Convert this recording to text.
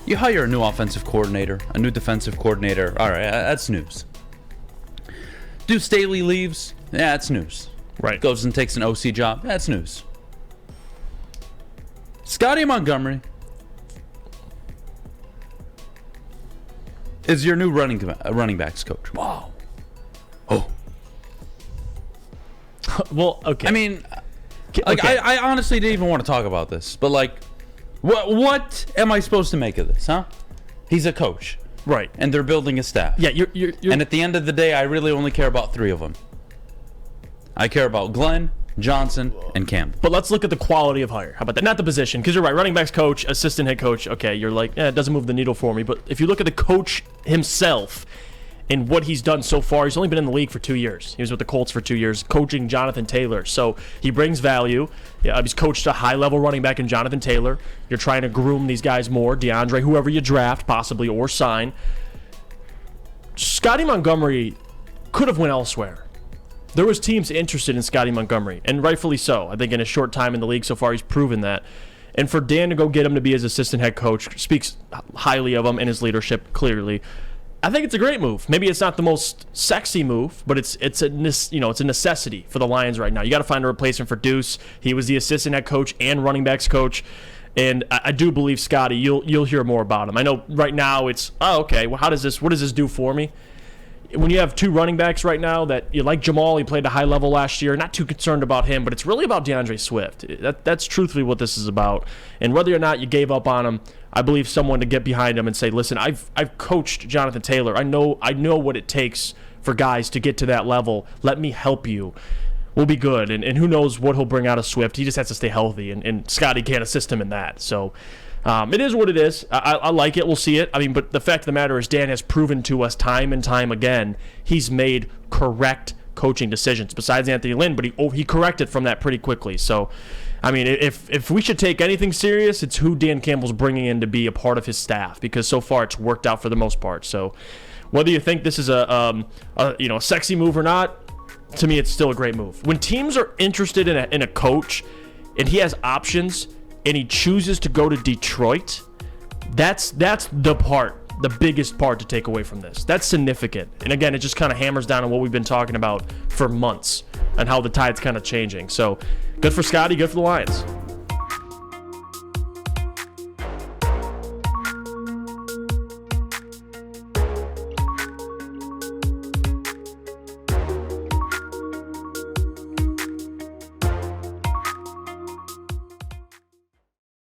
You hire a new offensive coordinator, a new defensive coordinator. All right, that's news. Do Staley leaves? Yeah, that's news. Right. Goes and takes an OC job. That's news. Scottie Montgomery is your new running backs coach. Wow. Oh. Well, okay. I mean, like, okay. I honestly didn't even want to talk about this, but like, what am I supposed to make of this, huh? He's a coach. Right. And they're building a staff. Yeah, you're and at the end of the day, I really only care about 3 of them. I care about Glenn, Johnson, and Campbell. But let's look at the quality of hire. How about that? Not the position, because you're right. Running backs coach, assistant head coach. Okay, you're like, it doesn't move the needle for me. But if you look at the coach himself and what he's done so far, he's only been in the league for 2 years. He was with the Colts for 2 years, coaching Jonathan Taylor. So he brings value. Yeah, he's coached a high-level running back in Jonathan Taylor. You're trying to groom these guys more. DeAndre, whoever you draft, possibly, or sign. Scottie Montgomery could have went elsewhere. There was teams interested in Scottie Montgomery, and rightfully so. I think in a short time in the league so far, he's proven that. And for Dan to go get him to be his assistant head coach speaks highly of him and his leadership, clearly. I think it's a great move. Maybe it's not the most sexy move, but it's a necessity for the Lions right now. You got to find a replacement for Deuce. He was the assistant head coach and running backs coach, and I do believe Scottie. You'll hear more about him. I know right now it's okay. Well, what does this do for me? When you have 2 running backs right now that you like Jamal, he played a high level last year. Not too concerned about him, but it's really about DeAndre Swift. That's truthfully what this is about. And whether or not you gave up on him, I believe someone to get behind him and say, listen, I've coached Jonathan Taylor. I know what it takes for guys to get to that level. Let me help you. We'll be good. And who knows what he'll bring out of Swift. He just has to stay healthy, and Scottie can't assist him in that. So it is what it is. I like it. We'll see it. I mean, but the fact of the matter is Dan has proven to us time and time again he's made correct coaching decisions, besides Anthony Lynn, but he corrected from that pretty quickly. So, I mean, if we should take anything serious, it's who Dan Campbell's bringing in to be a part of his staff, because so far it's worked out for the most part. So whether you think this is a sexy move or not, to me it's still a great move. When teams are interested in a coach and he has options and he chooses to go to Detroit, that's the biggest part to take away from this. That's significant. And again, it just kind of hammers down on what we've been talking about for months and how the tide's kind of changing. So good for Scottie, good for the Lions.